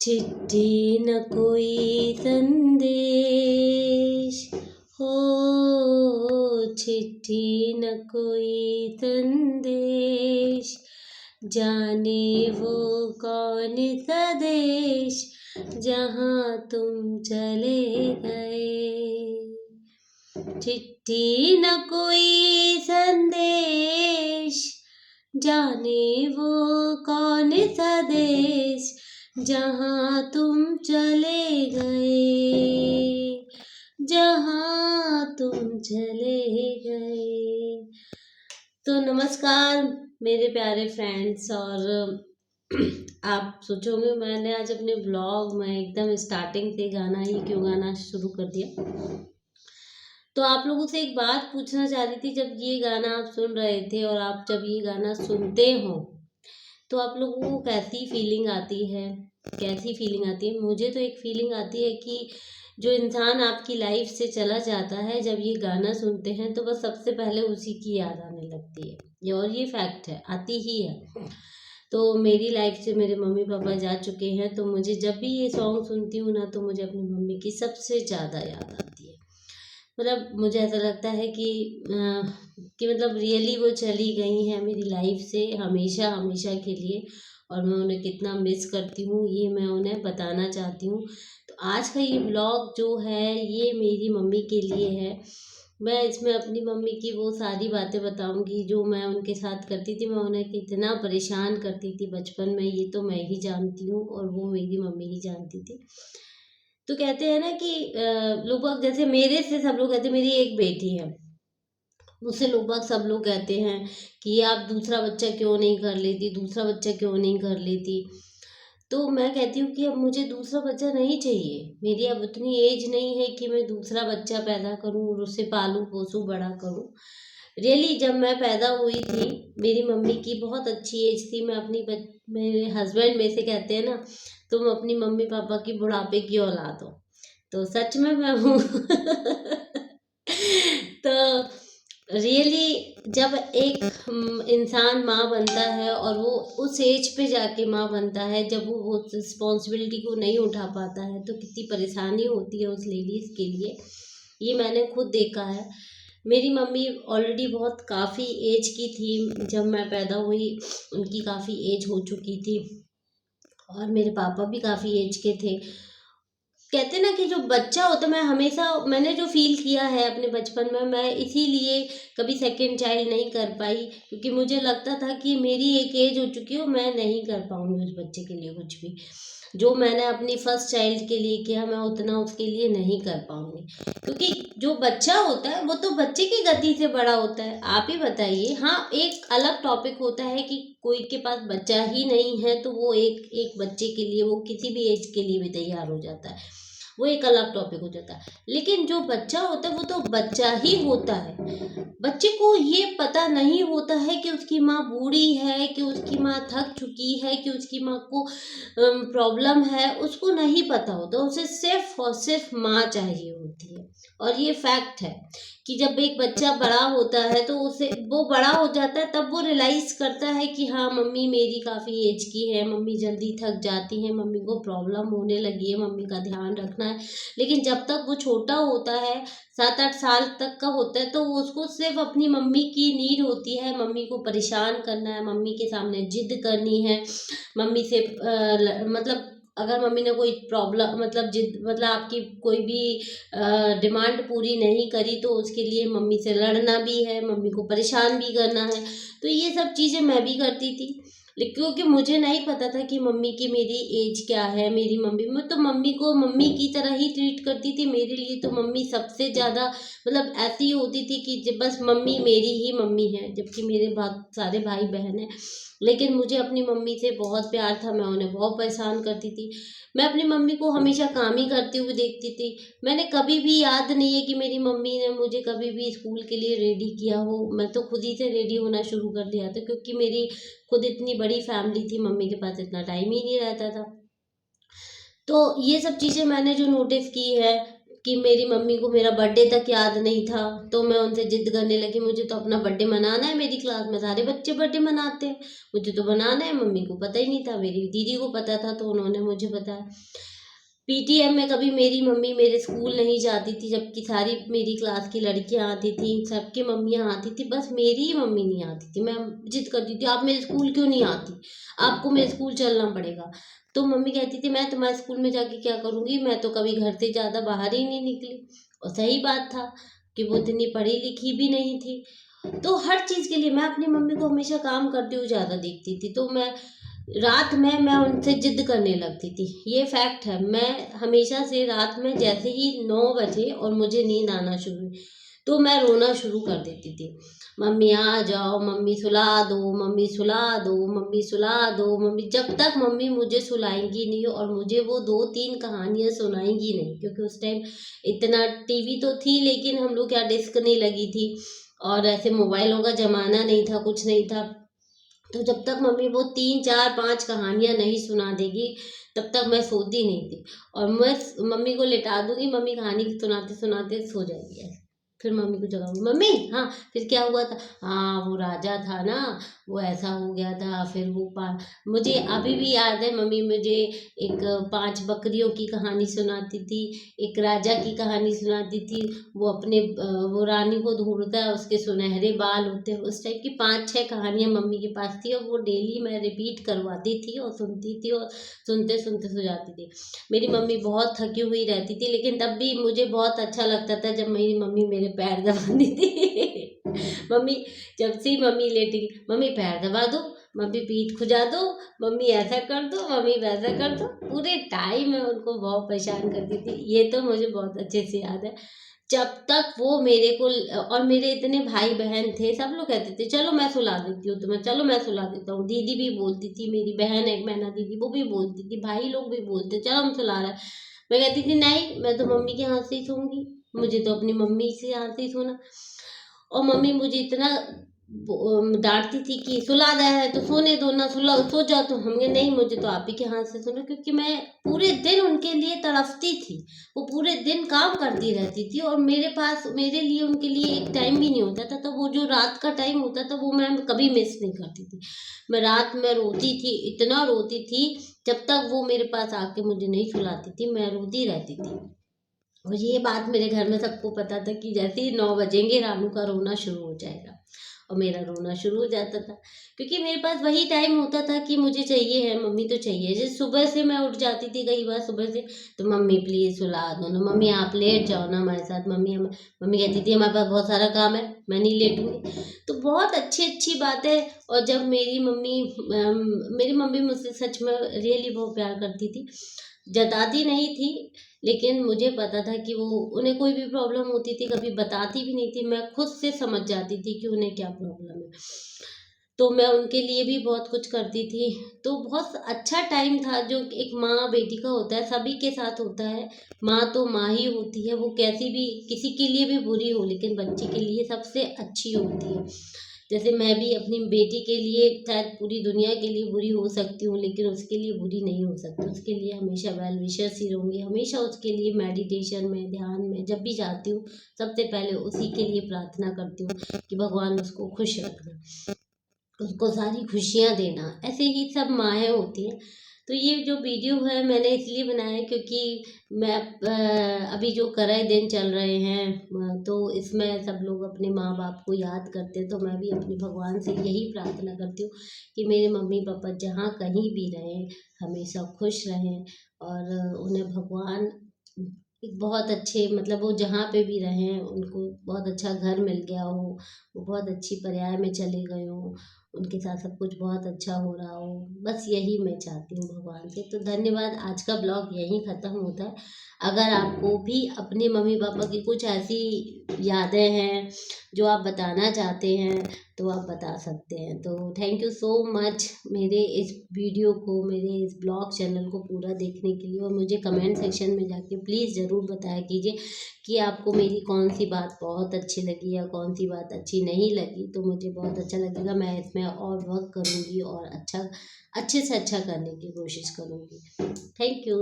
चिट्ठी न कोई संदेश हो, चिट्ठी न कोई संदेश, जाने वो कौन सा देश जहाँ तुम चले गए। चिट्ठी न कोई संदेश, जाने वो कौन सा देश जहाँ तुम चले गए, जहाँ तुम चले गए। तो नमस्कार मेरे प्यारे फ्रेंड्स। और आप सोचोगे मैंने आज अपने ब्लॉग में एकदम स्टार्टिंग से गाना ही क्यों गाना शुरू कर दिया। तो आप लोगों से एक बात पूछना चाह रही थी, जब ये गाना आप सुन रहे थे और आप जब ये गाना सुनते हो तो आप लोगों को कैसी फीलिंग आती है, कैसी फीलिंग आती है। मुझे तो एक फीलिंग आती है कि जो इंसान आपकी लाइफ से चला जाता है, जब ये गाना सुनते हैं तो बस सबसे पहले उसी की याद आने लगती है। और ये फैक्ट है, आती ही है। तो मेरी लाइफ से मेरे मम्मी पापा जा चुके हैं, तो मुझे जब भी ये सॉन्ग सुनती हूँ ना, तो मुझे अपनी मम्मी की सबसे ज़्यादा याद आती है। मतलब मुझे ऐसा लगता है कि मतलब रियली वो चली गई हैं मेरी लाइफ से हमेशा हमेशा के लिए, और मैं उन्हें कितना मिस करती हूँ ये मैं उन्हें बताना चाहती हूँ। तो आज का ये ब्लॉग जो है ये मेरी मम्मी के लिए है। मैं इसमें अपनी मम्मी की वो सारी बातें बताऊंगी जो मैं उनके साथ करती थी। मैं उन्हें कितना परेशान करती थी बचपन में, ये तो मैं ही जानती हूँ और वो मेरी मम्मी ही जानती थी। तो कहते हैं ना कि लोग बाग, जैसे मेरे से सब लोग कहते हैं मेरी एक बेटी है, मुझसे लोग बाग सब लोग कहते हैं कि आप दूसरा बच्चा क्यों नहीं कर लेती, दूसरा बच्चा क्यों नहीं कर लेती। तो मैं कहती हूँ कि अब मुझे दूसरा बच्चा नहीं चाहिए। मेरी अब उतनी एज नहीं है कि मैं दूसरा बच्चा पैदा करूँ और उसे पालूँ पोसूँ बड़ा करूँ। रियली जब मैं पैदा हुई थी, मेरी मम्मी की बहुत अच्छी एज थी। मैं मेरे हस्बैंड में से कहते हैं ना, तुम अपनी मम्मी पापा की बुढ़ापे की औलाद हो, तो सच में मैं हूँ। तो रियली जब एक इंसान माँ बनता है और वो उस एज पे जाके माँ बनता है, जब वो रिस्पॉन्सिबिलिटी को नहीं उठा पाता है, तो कितनी परेशानी होती है उस लेडीज़ के लिए। ये मैंने खुद देखा है। मेरी मम्मी ऑलरेडी बहुत काफ़ी एज की थी जब मैं पैदा हुई, उनकी काफ़ी एज हो चुकी थी, और मेरे पापा भी काफ़ी एज के थे। कहते ना कि जो बच्चा होता है, मैं हमेशा मैंने जो फील किया है अपने बचपन में, मैं इसीलिए कभी सेकंड चाइल्ड नहीं कर पाई, क्योंकि मुझे लगता था कि मेरी एक एज हो चुकी है, मैं नहीं कर पाऊंगी उस बच्चे के लिए कुछ भी। जो मैंने अपनी फर्स्ट चाइल्ड के लिए किया, मैं उतना उसके लिए नहीं कर पाऊंगी, क्योंकि जो बच्चा होता है वो तो बच्चे की गति से बड़ा होता है। आप ही बताइए। हाँ, एक अलग टॉपिक होता है कि कोई के पास बच्चा ही नहीं है तो वो एक एक बच्चे के लिए, वो किसी भी एज के लिए भी तैयार हो जाता है, वो एक अलग टॉपिक हो जाता है। लेकिन जो बच्चा होता है वो तो बच्चा ही होता है। बच्चे को ये पता नहीं होता है कि उसकी माँ बूढ़ी है, कि उसकी माँ थक चुकी है, कि उसकी माँ को प्रॉब्लम है, उसको नहीं पता होता। उसे सिर्फ और सिर्फ माँ चाहिए होती है। और ये फैक्ट है कि जब एक बच्चा बड़ा होता है तो उसे वो बड़ा हो जाता है, तब वो रियलाइज करता है कि हाँ, मम्मी मेरी काफ़ी एज की है, मम्मी जल्दी थक जाती है, मम्मी को प्रॉब्लम होने लगी है, मम्मी का ध्यान रखना है। लेकिन जब तक वो छोटा होता है, 7-8 साल तक का होता है, तो उसको सिर्फ अपनी मम्मी की नीड होती है। मम्मी को परेशान करना है, मम्मी के सामने जिद करनी है, मम्मी से मतलब अगर मम्मी ने कोई प्रॉब्लम मतलब जिद मतलब आपकी कोई भी डिमांड पूरी नहीं करी, तो उसके लिए मम्मी से लड़ना भी है, मम्मी को परेशान भी करना है। तो ये सब चीज़ें मैं भी करती थी, लेकिन क्योंकि मुझे नहीं पता था कि मम्मी की मेरी एज क्या है। मेरी मम्मी, मैं तो मम्मी को मम्मी की तरह ही ट्रीट करती थी। मेरे लिए तो मम्मी सबसे ज़्यादा मतलब ऐसी होती थी कि बस मम्मी मेरी ही मम्मी है, जबकि मेरे बहुत सारे भाई बहन हैं। लेकिन मुझे अपनी मम्मी से बहुत प्यार था, मैं उन्हें बहुत परेशान करती थी। मैं अपनी मम्मी को हमेशा काम ही करते हुए देखती थी। मैंने कभी भी, याद नहीं है कि मेरी मम्मी ने मुझे कभी भी स्कूल के लिए रेडी किया हो। मैं तो खुद ही से रेडी होना शुरू कर दिया था, क्योंकि मेरी खुद इतनी बड़ी फैमिली थी, मम्मी के पास इतना टाइम ही नहीं रहता था। तो ये सब चीज़ें मैंने जो नोटिस की है, कि मेरी मम्मी को मेरा बर्थडे तक याद नहीं था, तो मैं उनसे ज़िद करने लगी मुझे तो अपना बर्थडे मनाना है, मेरी क्लास में सारे बच्चे बर्थडे मनाते हैं, मुझे तो मनाना है। मम्मी को पता ही नहीं था, मेरी दीदी को पता था तो उन्होंने मुझे बताया। पीटीएम में कभी मेरी मम्मी मेरे स्कूल नहीं जाती थी, जबकि सारी मेरी क्लास की लड़कियां आती थी, सबकी मम्मियां आती थी, बस मेरी ही मम्मी नहीं आती थी। मैं जिद करती थी, आप मेरे स्कूल क्यों नहीं आती, आपको मेरे स्कूल चलना पड़ेगा। तो मम्मी कहती थी मैं तुम्हारे स्कूल में जाके क्या करूँगी, मैं तो कभी घर से ज़्यादा बाहर ही नहीं निकली। और सही बात था कि वो इतनी पढ़ी लिखी भी नहीं थी। तो हर चीज़ के लिए मैं अपनी मम्मी को हमेशा काम करते हुए ज़्यादा देखती थी। तो रात में मैं उनसे ज़िद करने लगती थी, ये फैक्ट है। मैं हमेशा से रात में जैसे ही 9 बजे और मुझे नींद आना शुरू हुई, तो मैं रोना शुरू कर देती थी। मम्मी आ जाओ, मम्मी सुला दो, मम्मी सुला दो, मम्मी सुला दो, मम्मी, जब तक मम्मी मुझे सुलाएँगी नहीं और मुझे वो 2-3 कहानियाँ सुनाएँगी नहीं, क्योंकि उस टाइम इतना टीवी तो थी लेकिन हम लोग क्या डिस्क नहीं लगी थी और ऐसे मोबाइलों का ज़माना नहीं था, कुछ नहीं था। तो जब तक मम्मी वो 3-4-5 कहानियाँ नहीं सुना देगी, तब तक मैं सोती नहीं थी। और मैं मम्मी को लिटा दूँगी, मम्मी कहानी सुनाते-सुनाते सो जाएगी ऐसे। फिर मम्मी को जगाऊँगी, "मम्मी, हाँ, फिर क्या हुआ था? हाँ, वो राजा था ना, वो ऐसा हो गया था, फिर वो पा।" मुझे अभी भी याद है, मम्मी मुझे एक 5 बकरियों की कहानी सुनाती थी, एक राजा की कहानी सुनाती थी। वो अपने वो रानी को ढूँढता है, उसके सुनहरे बाल होते हैं, उस टाइप की 5-6 कहानियाँ मम्मी के पास थी और वो डेली मैं रिपीट करवाती थी और सुनती थी और सुनते-सुनते सो जाती थी। मेरी मम्मी बहुत थकी हुई रहती थी, लेकिन तब भी मुझे बहुत अच्छा लगता था जब मेरी मम्मी मेरे पैर दबाती थी। मम्मी, जब से मम्मी लेटी, "मम्मी पैर दबा दो, मम्मी पीठ खुजा दो, मम्मी ऐसा कर दो, मम्मी वैसा कर दो।" पूरे टाइम मैं उनको बहुत परेशान करती थी। ये तो मुझे बहुत अच्छे से याद है। जब तक वो मेरे को और मेरे इतने भाई-बहन थे, सब लोग कहते थे, "चलो मैं सुला देती हूँ तुम्हें, चलो मैं सुला देता हूँ।" दीदी भी बोलती थी, मेरी बहन है मैना दीदी, वो भी बोलती थी, भाई लोग भी बोलते, "चलो हम सुला रहे हैं।" मैं कहती थी, "नहीं, मैं तो मम्मी के हाथ से ही सोऊँगी, मुझे तो अपनी मम्मी के हाथ से ही सोना।" और मम्मी मुझे इतना डाँटती थी कि सुला रहा है तो सोने दो ना, सो जाओ तुम। हम कहे नहीं, मुझे तो आप ही के हाथ से सोना, क्योंकि मैं पूरे दिन उनके लिए तड़पती थी। वो पूरे दिन काम करती रहती थी और मेरे पास मेरे लिए उनके लिए एक टाइम भी नहीं होता था। तो वो जो रात का टाइम होता था वो मैं कभी मिस नहीं करती थी। मैं रात में रोती थी, इतना रोती थी, जब तक वो मेरे पास आके मुझे नहीं सुलाती थी, मैं रोती रहती थी। और ये बात मेरे घर में सबको पता था कि जैसे ही 9 बजेंगे रानू का रोना शुरू हो जाएगा और मेरा रोना शुरू हो जाता था, क्योंकि मेरे पास वही टाइम होता था कि मुझे चाहिए है, मम्मी तो चाहिए। जैसे सुबह से मैं उठ जाती थी कई बार सुबह से, तो मम्मी प्लीज़ सुला दो ना, मम्मी आप लेट जाओ ना हमारे साथ, मम्मी कहती थी हमारे पास बहुत सारा काम है, मैं नहीं लेटूँगी। तो बहुत अच्छी-अच्छी बातें। और जब मेरी मम्मी मुझसे सच में रियली बहुत प्यार करती थी, जताती नहीं थी, लेकिन मुझे पता था कि वो उन्हें कोई भी प्रॉब्लम होती थी, कभी बताती भी नहीं थी, मैं खुद से समझ जाती थी कि उन्हें क्या प्रॉब्लम है। तो मैं उनके लिए भी बहुत कुछ करती थी। तो बहुत अच्छा टाइम था जो एक माँ बेटी का होता है, सभी के साथ होता है। माँ तो माँ ही होती है, वो कैसी भी किसी के लिए भी बुरी हो लेकिन बच्चे के लिए सबसे अच्छी होती है। जैसे मैं भी अपनी बेटी के लिए शायद पूरी दुनिया के लिए बुरी हो सकती हूँ, लेकिन उसके लिए बुरी नहीं हो सकती। उसके लिए हमेशा वेल विशर्स ही रहूँगी, हमेशा उसके लिए मेडिटेशन में, ध्यान में जब भी जाती हूँ, सबसे पहले उसी के लिए प्रार्थना करती हूँ कि भगवान उसको खुश रखना, उसको सारी खुशियाँ देना। ऐसे ही सब माँएँ होती हैं। तो ये जो वीडियो है मैंने इसलिए बनाया है क्योंकि मैं अभी जो कराए दिन चल रहे हैं, तो इसमें सब लोग अपने माँ-बाप को याद करते हैं, तो मैं भी अपने भगवान से यही प्रार्थना करती हूँ कि मेरे मम्मी-पापा जहाँ कहीं भी रहें, हमेशा खुश रहें और उन्हें भगवान एक बहुत अच्छे, मतलब वो जहाँ पे भी रहें उनको बहुत अच्छा घर मिल गया हो, वो बहुत अच्छी पर्याय में चले गए हों, उनके साथ सब कुछ बहुत अच्छा हो रहा हो। बस यही मैं चाहती हूँ भगवान से। तो धन्यवाद, आज का ब्लॉग यहीं ख़त्म होता है। अगर आपको भी अपने मम्मी-पापा की कुछ ऐसी यादें हैं जो आप बताना चाहते हैं, तो आप बता सकते हैं। तो थैंक यू सो मच मेरे इस वीडियो को, मेरे इस ब्लॉग चैनल को पूरा देखने के लिए। और मुझे कमेंट सेक्शन में जाके प्लीज़ ज़रूर बताया कीजिए कि आपको मेरी कौन-सी बात बहुत अच्छी लगी या कौन-सी बात अच्छी नहीं लगी, तो मुझे बहुत अच्छा लगेगा। मैं इसमें और वर्क करूँगी और अच्छे से अच्छा करने की कोशिश करूँगी। Thank you.